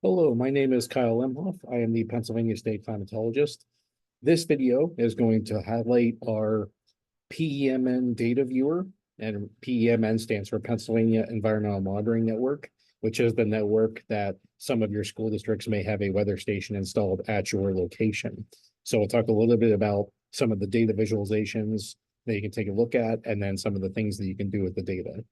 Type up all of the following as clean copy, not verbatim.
Hello, my name is Kyle Lemhoff. I am the Pennsylvania State climatologist. This video is going to highlight our PEMN data viewer, and PEMN stands for Pennsylvania Environmental Monitoring Network, which is the network that some of your school districts may have a weather station installed at your location. So we'll talk a little bit about some of the data visualizations that you can take a look at, and then some of the things that you can do with the data.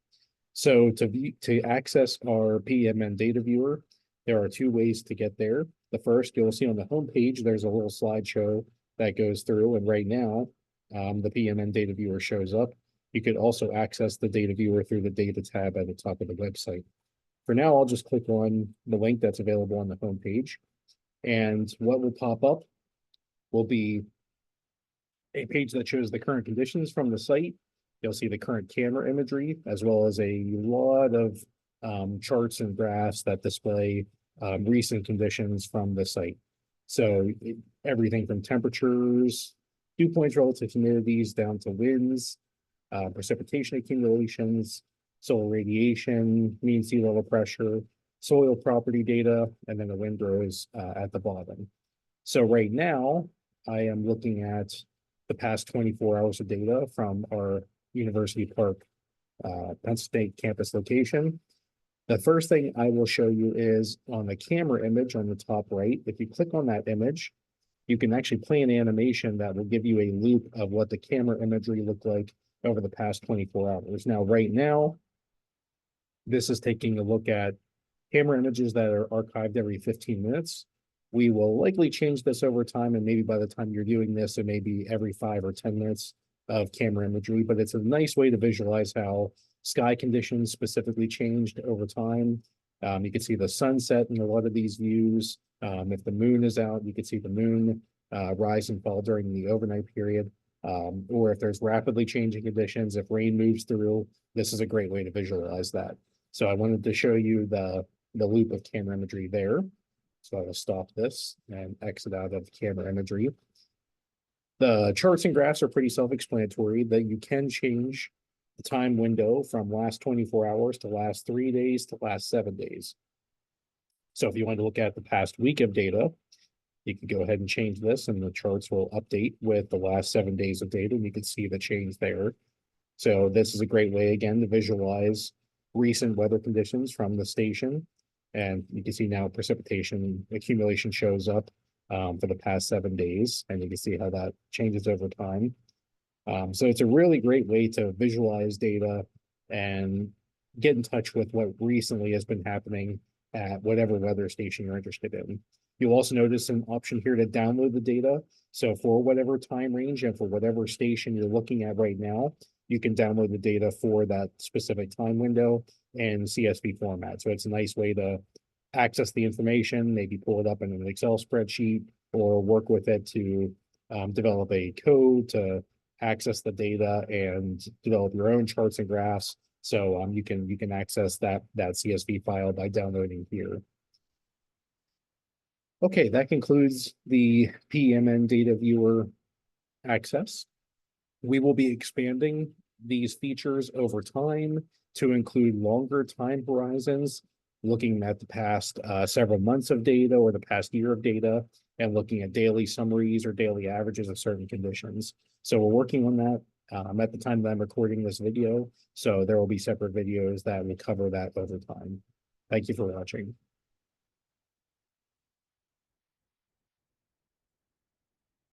So to access our PEMN data viewer, there are two ways to get there. The first, you'll see on the home page, there's a little slideshow that goes through, and right now, the PEMN data viewer shows up. You could also access the data viewer through the data tab at the top of the website. For now, I'll just click on the link that's available on the home page, and what will pop up will be a page that shows the current conditions from the site. You'll see the current camera imagery, as well as a lot of charts and graphs that display recent conditions from the site. So everything from temperatures, dew points, relative humidities, down to winds, precipitation accumulations, solar radiation, mean sea level pressure, soil property data, and then the windrows at the bottom. So right now, I am looking at the past 24 hours of data from our University Park, Penn State campus location. The first thing I will show you is on the camera image on the top right. If you click on that image, you can actually play an animation that will give you a loop of what the camera imagery looked like over the past 24 hours. Now, right now, this is taking a look at camera images that are archived every 15 minutes. We will likely change this over time, and maybe by the time you're viewing this, it may be every 5 or 10 minutes of camera imagery, but it's a nice way to visualize how sky conditions specifically changed over time. You can see the sunset in a lot of these views. If the moon is out, you can see the moon rise and fall during the overnight period. Or if there's rapidly changing conditions, if rain moves through, this is a great way to visualize that. So I wanted to show you the loop of camera imagery there. So I will stop this and exit out of camera imagery. The charts and graphs are pretty self-explanatory, that you can change the time window from last 24 hours to last 3 days to last 7 days. So if you want to look at the past week of data, you can go ahead and change this, and the charts will update with the last 7 days of data, and you can see the change there. So this is a great way, again, to visualize recent weather conditions from the station. And you can see now precipitation accumulation shows up for the past 7 days, and you can see how that changes over time. So it's a really great way to visualize data and get in touch with what recently has been happening at whatever weather station you're interested in. You'll also notice an option here to download the data. So for whatever time range and for whatever station you're looking at right now, you can download the data for that specific time window in CSV format. So it's a nice way to access the information, maybe pull it up in an Excel spreadsheet, or work with it to develop a code to access the data and develop your own charts and graphs. So you can access that CSV file by downloading here. Okay, that concludes the PEMN data viewer access. We will be expanding these features over time to include longer time horizons, looking at the past several months of data or the past year of data, and looking at daily summaries or daily averages of certain conditions. So we're working on that at the time that I'm recording this video. So there will be separate videos that will cover that over time. Thank you for watching.